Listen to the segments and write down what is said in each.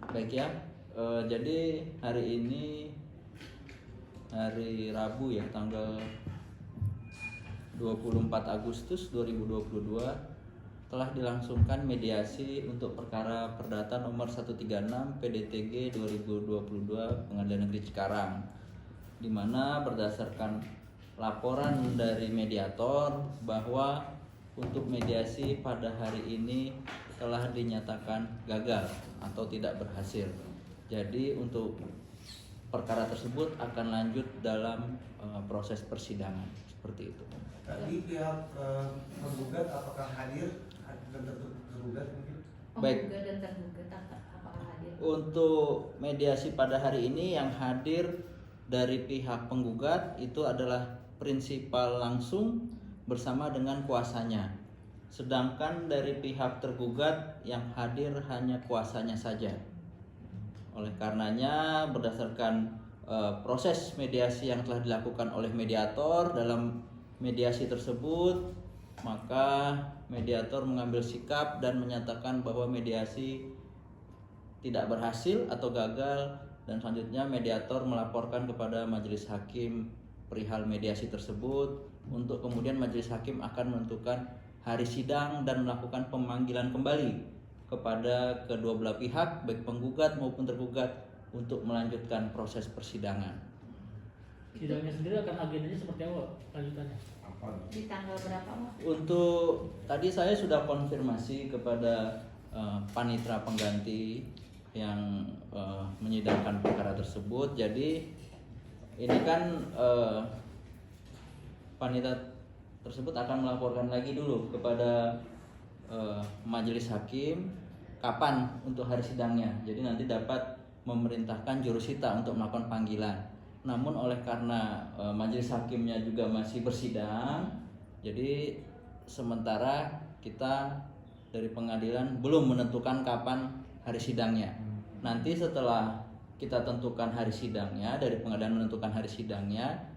Baik ya, jadi hari ini hari Rabu ya, tanggal 24 Agustus 2022 telah dilangsungkan mediasi untuk perkara perdata nomor 136 PDTG 2022 Pengadilan Negeri Cikarang, di mana berdasarkan laporan dari mediator bahwa untuk mediasi pada hari ini telah dinyatakan gagal atau tidak berhasil. Jadi untuk perkara tersebut akan lanjut dalam proses persidangan seperti itu. Tadi pihak penggugat apakah hadir dan tergugat mungkin? Baik. Penggugat dan tergugat apakah hadir? Untuk mediasi pada hari ini yang hadir dari pihak penggugat itu adalah prinsipal langsung bersama dengan kuasanya. Sedangkan dari pihak tergugat yang hadir hanya kuasanya saja. Oleh karenanya berdasarkan proses mediasi yang telah dilakukan oleh mediator dalam mediasi tersebut, maka mediator mengambil sikap dan menyatakan bahwa mediasi tidak berhasil atau gagal, dan selanjutnya mediator melaporkan kepada majelis hakim perihal mediasi tersebut untuk kemudian majelis hakim akan menentukan hari sidang dan melakukan pemanggilan kembali kepada kedua belah pihak baik penggugat maupun tergugat untuk melanjutkan proses persidangan. Sidangnya sendiri akan agendanya seperti apa lanjutannya? Di tanggal berapa, Mas? Untuk tadi saya sudah konfirmasi kepada panitera pengganti yang menyidangkan perkara tersebut. Jadi ini kan panitera tersebut akan melaporkan lagi dulu kepada majelis hakim kapan untuk hari sidangnya. Jadi nanti dapat memerintahkan jurusita untuk melakukan panggilan. Namun oleh karena majelis hakimnya juga masih bersidang, jadi sementara kita dari pengadilan belum menentukan kapan hari sidangnya. Nanti setelah kita tentukan hari sidangnya, dari pengadilan menentukan hari sidangnya,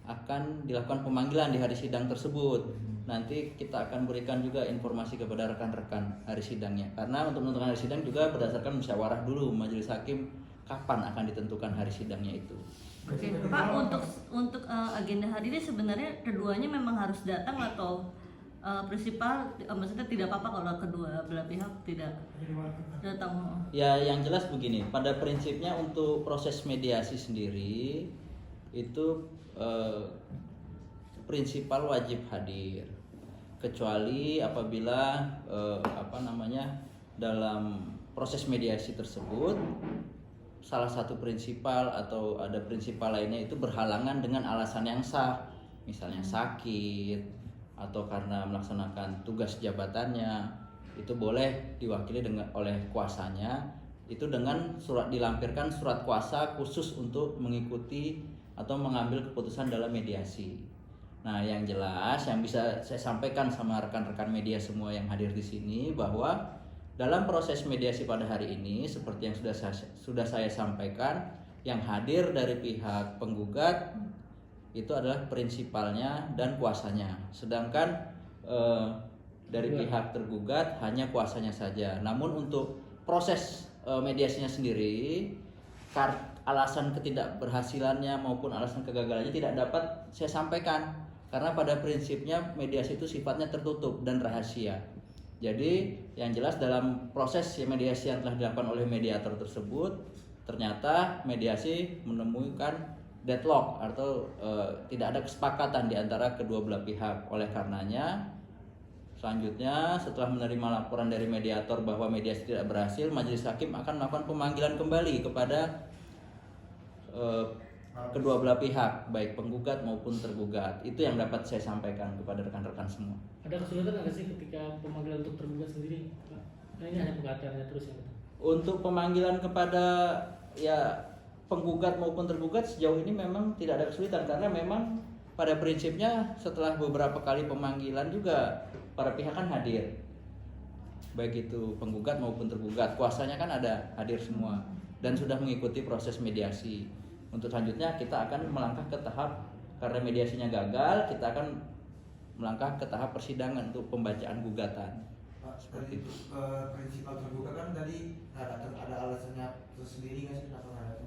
akan dilakukan pemanggilan di hari sidang tersebut. Nanti kita akan berikan juga informasi kepada rekan-rekan hari sidangnya. Karena untuk menentukan hari sidang juga berdasarkan musyawarah dulu majelis hakim kapan akan ditentukan hari sidangnya itu. Oke, Pak, untuk agenda hari ini sebenarnya keduanya memang harus datang atau prinsipal maksudnya tidak apa-apa kalau kedua belah pihak tidak datang? Ya, yang jelas begini, pada prinsipnya untuk proses mediasi sendiri itu prinsipal wajib hadir, kecuali apabila dalam proses mediasi tersebut salah satu prinsipal atau ada prinsipal lainnya itu berhalangan dengan alasan yang sah, misalnya sakit atau karena melaksanakan tugas jabatannya, itu boleh diwakili oleh kuasanya, itu dengan dilampirkan surat kuasa khusus untuk mengikuti atau mengambil keputusan dalam mediasi. Nah, yang jelas yang bisa saya sampaikan sama rekan-rekan media semua yang hadir di sini bahwa dalam proses mediasi pada hari ini seperti yang sudah saya sampaikan, yang hadir dari pihak penggugat itu adalah prinsipalnya dan kuasanya. Sedangkan dari pihak tergugat hanya kuasanya saja. Namun untuk proses mediasinya sendiri, alasan ketidakberhasilannya maupun alasan kegagalannya tidak dapat saya sampaikan, karena pada prinsipnya mediasi itu sifatnya tertutup dan rahasia. Jadi yang jelas dalam proses mediasi yang telah dilakukan oleh mediator tersebut, ternyata mediasi menemukan deadlock atau tidak ada kesepakatan di antara kedua belah pihak. Oleh karenanya selanjutnya setelah menerima laporan dari mediator bahwa mediasi tidak berhasil, majelis hakim akan melakukan pemanggilan kembali kepada kedua belah pihak, baik penggugat maupun tergugat. Itu yang dapat saya sampaikan kepada rekan-rekan semua. Ada kesulitan nggak sih ketika pemanggilan untuk tergugat sendiri? Nah, ini hanya pengataannya terus ya. Untuk pemanggilan kepada penggugat maupun tergugat sejauh ini memang tidak ada kesulitan, karena memang pada prinsipnya setelah beberapa kali pemanggilan juga para pihak kan hadir, baik itu penggugat maupun tergugat, kuasanya kan ada hadir semua dan sudah mengikuti proses mediasi. Untuk selanjutnya kita akan melangkah ke tahap, karena mediasinya gagal, kita akan melangkah ke tahap persidangan untuk pembacaan gugatan. Pak, Seperti dari prinsipal terbuka kan tadi ada alasannya tersendiri nggak sih kenapa nggak ada?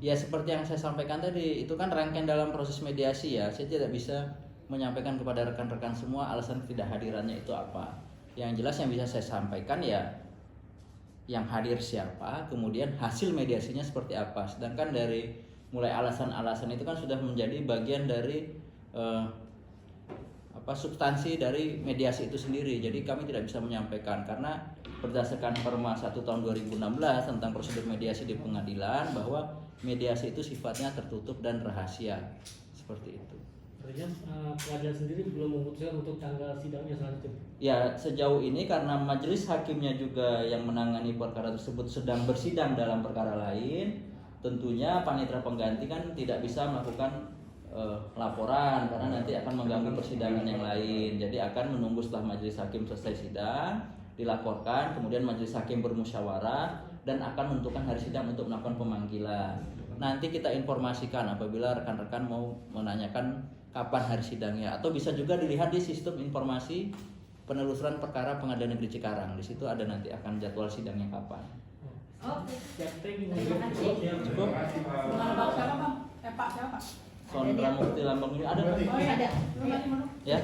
Ya seperti yang saya sampaikan tadi, itu kan rangkaian dalam proses mediasi ya. Saya tidak bisa menyampaikan kepada rekan-rekan semua alasan tidak hadirannya itu apa. Yang jelas yang bisa saya sampaikan ya yang hadir siapa, kemudian hasil mediasinya seperti apa. Sedangkan dari mulai alasan-alasan itu kan sudah menjadi bagian dari substansi dari mediasi itu sendiri. Jadi kami tidak bisa menyampaikan karena berdasarkan Perma 1 tahun 2016 tentang prosedur mediasi di pengadilan bahwa mediasi itu sifatnya tertutup dan rahasia. Seperti itu. Artinya pengadilan sendiri belum memutuskan untuk tanggal sidangnya selanjutnya. Ya sejauh ini karena majelis hakimnya juga yang menangani perkara tersebut sedang bersidang dalam perkara lain, tentunya panitera pengganti kan tidak bisa melakukan laporan karena nanti akan mengganggu persidangan yang lain. Jadi akan menunggu setelah majelis hakim selesai sidang, dilaporkan, kemudian majelis hakim bermusyawarah dan akan menentukan hari sidang untuk melakukan pemanggilan. Nanti kita informasikan apabila rekan-rekan mau menanyakan kapan hari sidangnya, atau bisa juga dilihat di sistem informasi penelusuran perkara Pengadilan Negeri Cikarang. Di situ ada nanti akan jadwal sidangnya kapan. Oke. Ya, thank you. Terima kasih. Cukup? Bang siapa bang? Pak siapa? Sondra Mukti Lambang ini ada. Oh iya ada. Ya.